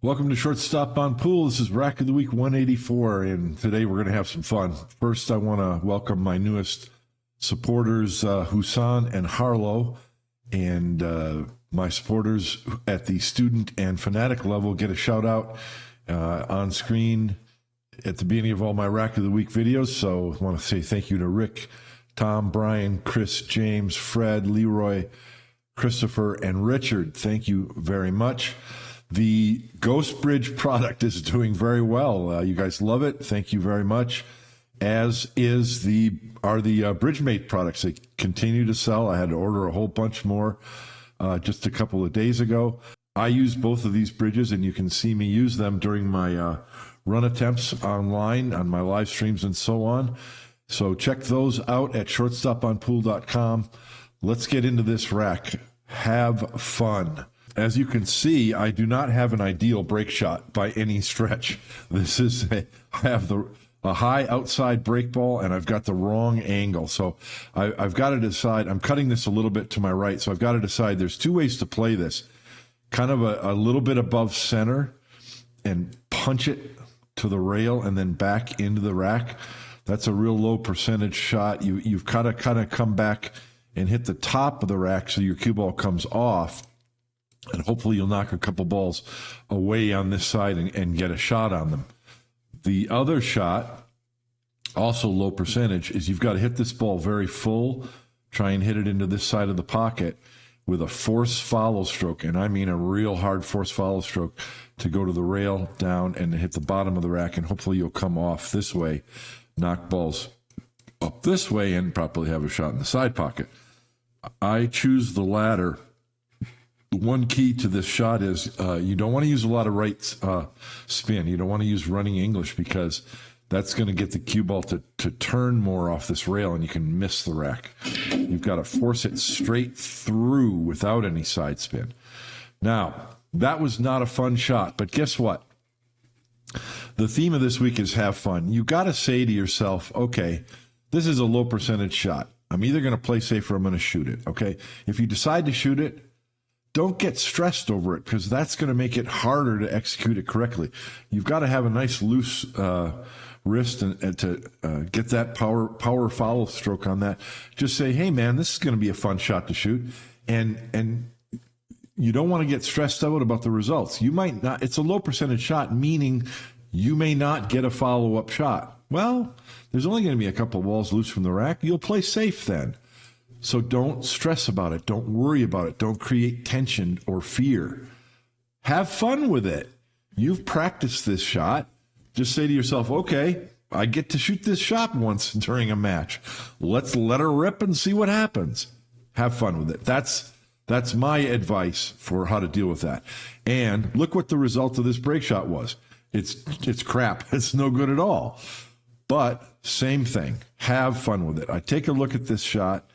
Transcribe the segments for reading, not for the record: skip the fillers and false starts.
Welcome to Shortstop on Pool. This is Rack of the Week 184, and today we're going to have some fun. First, I want to welcome my newest supporters, Husan and Harlow, and my supporters at the student and fanatic level get a shout out on screen at the beginning of all my Rack of the Week videos. So I want to say thank you to Rick, Tom, Brian, Chris, James, Fred, Leroy, Christopher, and Richard. Thank you very much. The Ghost Bridge product is doing very well. You guys love it. Thank you very much. As is the BridgeMate products. They continue to sell. I had to order a whole bunch more just a couple of days ago. I use both of these bridges, and you can see me use them during my run attempts online on my live streams and so on. So check those out at shortstoponpool.com. Let's get into this rack. Have fun. As you can see, I do not have an ideal break shot by any stretch. I have a high outside break ball, and I've got the wrong angle. So I've got to decide. I'm cutting this a little bit to my right, so I've got to decide. There's two ways to play this. Kind of a little bit above center and punch it to the rail and then back into the rack. That's a real low percentage shot. You've got to kind of come back and hit the top of the rack so your cue ball comes off. And hopefully you'll knock a couple balls away on this side and get a shot on them. The other shot, also low percentage, is you've got to hit this ball very full, try and hit it into this side of the pocket with a force follow stroke. And I mean a real hard force follow stroke to go to the rail, down, and hit the bottom of the rack. And hopefully you'll come off this way, knock balls up this way, and probably have a shot in the side pocket. I choose the latter. One key to this shot is you don't want to use a lot of right spin. You don't want to use running English because that's going to get the cue ball to turn more off this rail, and you can miss the rack. You've got to force it straight through without any side spin. Now, that was not a fun shot, but guess what? The theme of this week is have fun. You got to say to yourself, okay, this is a low percentage shot. I'm either going to play safe or I'm going to shoot it, okay? If you decide to shoot it, don't get stressed over it because that's going to make it harder to execute it correctly. You've got to have a nice loose wrist and to get that power follow stroke on that. Just say, hey, man, this is going to be a fun shot to shoot. And you don't want to get stressed out about the results. You might not. It's a low percentage shot, meaning you may not get a follow-up shot. Well, there's only going to be a couple of balls loose from the rack. You'll play safe then. So don't stress about it. Don't worry about it. Don't create tension or fear. Have fun with it. You've practiced this shot. Just say to yourself, okay, I get to shoot this shot once during a match. Let's let her rip and see what happens. Have fun with it. That's my advice for how to deal with that. And look what the result of this break shot was. It's crap. It's no good at all. But same thing. Have fun with it. I take a look at this shot.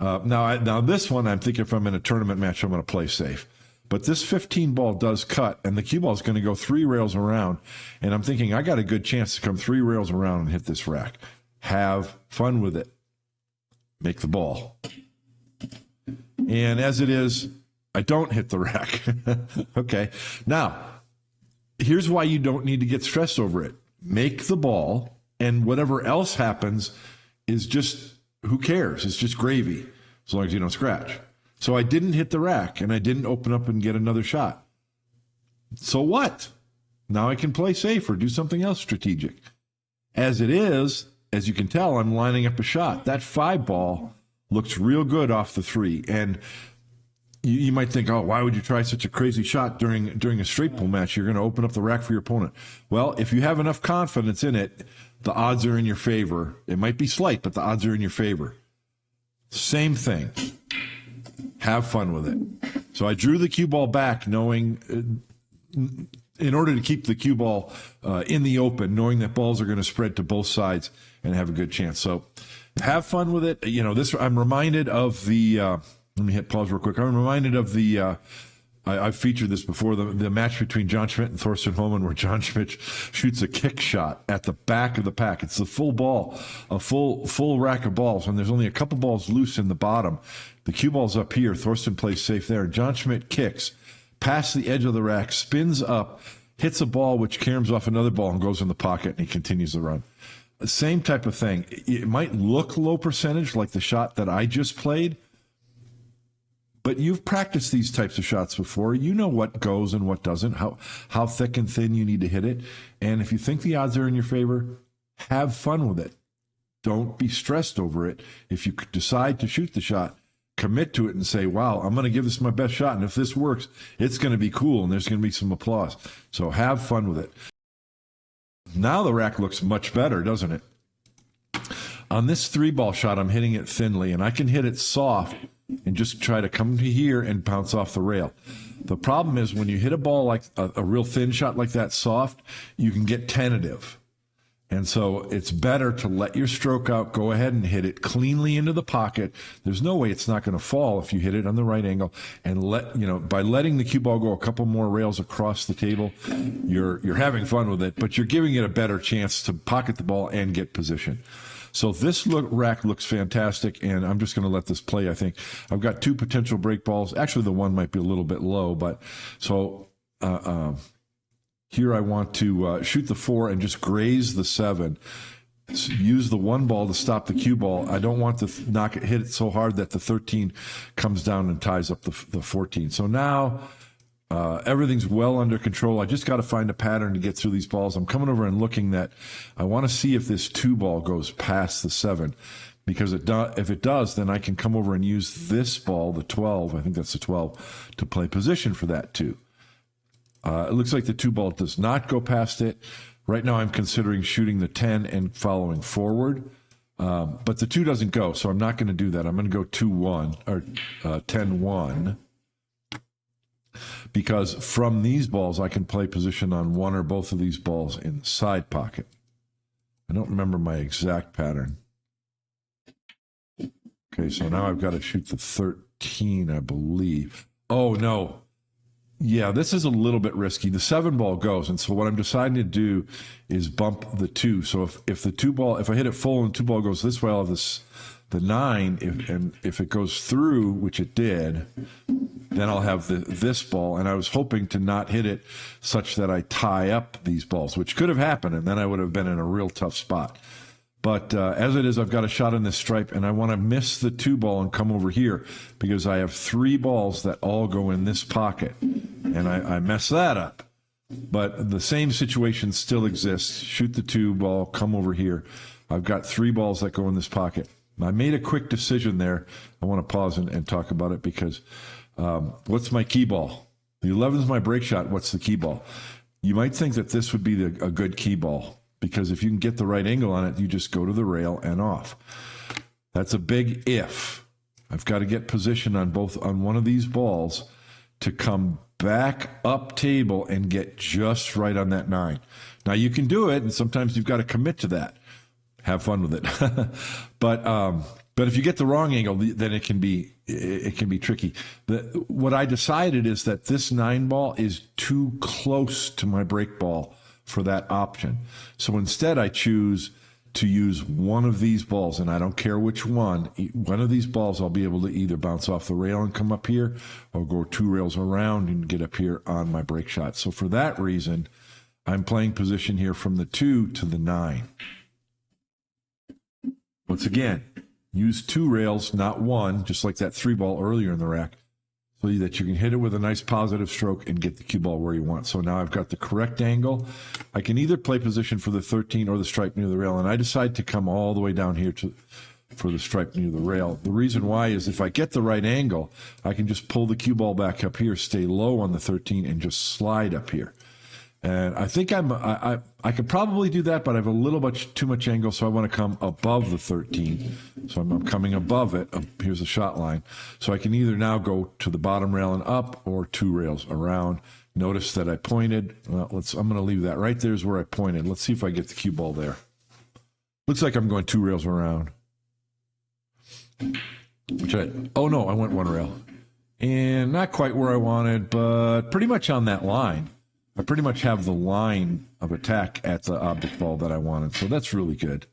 Now this one, I'm thinking if I'm in a tournament match, I'm going to play safe. But this 15 ball does cut, and the cue ball is going to go 3 rails around. And I'm thinking I got a good chance to come 3 rails around and hit this rack. Have fun with it. Make the ball. And as it is, I don't hit the rack. Okay. Now, here's why you don't need to get stressed over it. Make the ball, and whatever else happens is just, who cares? It's just gravy, as long as you don't scratch. So I didn't hit the rack, and I didn't open up and get another shot. So what? Now I can play safe or do something else strategic. As it is, as you can tell, I'm lining up a shot. That 5 ball looks real good off the 3. And you might think, oh, why would you try such a crazy shot during a straight pull match? You're going to open up the rack for your opponent. Well, if you have enough confidence in it, the odds are in your favor. It might be slight, but the odds are in your favor. Same thing. Have fun with it. So I drew the cue ball back knowing, in order to keep the cue ball in the open, knowing that balls are going to spread to both sides and have a good chance. So have fun with it. You know, I'm reminded of the, let me hit pause real quick. I'm reminded of the, I've featured this before, the match between John Schmidt and Thorsten Hohmann, where John Schmidt shoots a kick shot at the back of the pack. It's the full ball, a full rack of balls, and there's only a couple balls loose in the bottom. The cue ball's up here. Thorsten plays safe there. John Schmidt kicks past the edge of the rack, spins up, hits a ball which caroms off another ball and goes in the pocket, and he continues the run. Same type of thing. It might look low percentage like the shot that I just played, but you've practiced these types of shots before. You know what goes and what doesn't, how thick and thin you need to hit it. And if you think the odds are in your favor, have fun with it. Don't be stressed over it. If you decide to shoot the shot, commit to it and say, wow, I'm going to give this my best shot. And if this works, it's going to be cool and there's going to be some applause. So have fun with it. Now the rack looks much better, doesn't it? On this 3-ball shot, I'm hitting it thinly, and I can hit it soft and just try to come to here and bounce off the rail. The problem is when you hit a ball like a real thin shot like that soft, you can get tentative. And so it's better to let your stroke out, go ahead and hit it cleanly into the pocket. There's no way it's not going to fall if you hit it on the right angle. And by letting the cue ball go a couple more rails across the table, you're having fun with it, but you're giving it a better chance to pocket the ball and get position. So this rack looks fantastic, and I'm just going to let this play, I think. I've got 2 potential break balls. Actually, the one might be a little bit low, but so here I want to shoot the 4 and just graze the 7. So use the 1 ball to stop the cue ball. I don't want to hit it so hard that the 13 comes down and ties up the 14. So now everything's well under control. I just got to find a pattern to get through these balls. I'm coming over and looking that I want to see if this 2 ball goes past the 7, because if it does, then I can come over and use this ball, the 12, I think that's the 12, to play position for that 2. It looks like the 2 ball does not go past it. Right now I'm considering shooting the 10 and following forward, but the 2 doesn't go, so I'm not going to do that. I'm going to go 2-1 or 10-1. Because from these balls, I can play position on 1 or both of these balls in the side pocket. I don't remember my exact pattern. Okay, so now I've got to shoot the 13, I believe. Oh, no. Yeah, this is a little bit risky. The 7 ball goes, and so what I'm deciding to do is bump the 2. So if the 2 ball, if I hit it full and 2 ball goes this way, I'll have the 9, if it goes through, which it did, then I'll have this ball, and I was hoping to not hit it such that I tie up these balls, which could have happened, and then I would have been in a real tough spot. But as it is, I've got a shot in this stripe, and I want to miss the 2 ball and come over here because I have 3 balls that all go in this pocket, and I mess that up. But the same situation still exists. Shoot the 2 ball, come over here. I've got 3 balls that go in this pocket. I made a quick decision there. I want to pause and talk about it because what's my key ball? The 11 is my break shot. What's the key ball? You might think that this would be a good key ball because if you can get the right angle on it, you just go to the rail and off. That's a big if. I've got to get position on one of these balls to come back up table and get just right on that 9. Now you can do it, and sometimes you've got to commit to that. Have fun with it. But if you get the wrong angle, then it can be tricky. What I decided is that this 9 ball is too close to my break ball for that option. So instead I choose to use one of these balls, and I don't care which one. One of these balls I'll be able to either bounce off the rail and come up here or go 2 rails around and get up here on my break shot. So for that reason, I'm playing position here from the 2 to the 9. Once again, use 2 rails, not 1, just like that 3 ball earlier in the rack, so that you can hit it with a nice positive stroke and get the cue ball where you want. So now I've got the correct angle. I can either play position for the 13 or the stripe near the rail, and I decide to come all the way down here for the stripe near the rail. The reason why is if I get the right angle, I can just pull the cue ball back up here, stay low on the 13, and just slide up here. And I think I could probably do that, but I have a little too much angle, so I want to come above the 13. So I'm coming above it. Here's the shot line. So I can either now go to the bottom rail and up or 2 rails around. Notice that I pointed. Well, I'm going to leave that right there is where I pointed. Let's see if I get the cue ball there. Looks like I'm going 2 rails around. Oh no, I went 1 rail. And not quite where I wanted, but pretty much on that line. I pretty much have the line of attack at the object ball that I wanted, so that's really good.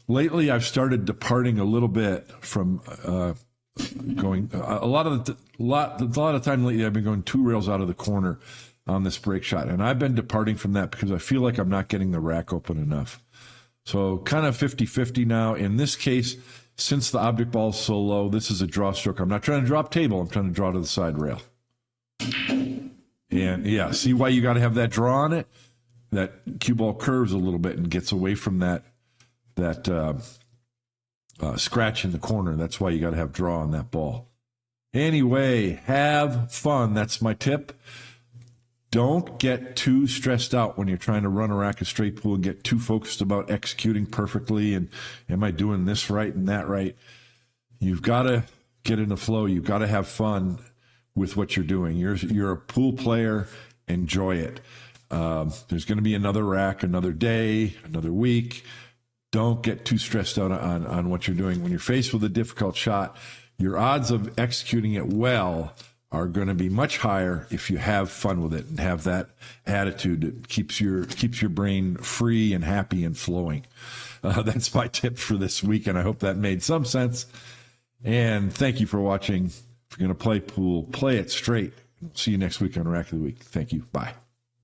Lately, I've started departing a little bit from going. A lot of time lately, I've been going 2 rails out of the corner on this break shot. And I've been departing from that because I feel like I'm not getting the rack open enough. So kind of 50-50 now. In this case, since the object ball is so low, this is a draw stroke. I'm not trying to drop table. I'm trying to draw to the side rail. And yeah, see why you got to have that draw on it? That cue ball curves a little bit and gets away from that scratch in the corner. That's why you got to have draw on that ball. Anyway, have fun. That's my tip. Don't get too stressed out when you're trying to run a rack of straight pool and get too focused about executing perfectly and am I doing this right and that right. You've got to get in the flow. You've got to have fun with what you're doing. You're a pool player. Enjoy it. There's going to be another rack, another day, another week. Don't get too stressed out on what you're doing. When you're faced with a difficult shot, your odds of executing it well are going to be much higher if you have fun with it and have that attitude that keeps your brain free and happy and flowing. That's my tip for this week, and I hope that made some sense. And thank you for watching. If you're going to play pool, play it straight. See you next week on Rack of the Week. Thank you. Bye.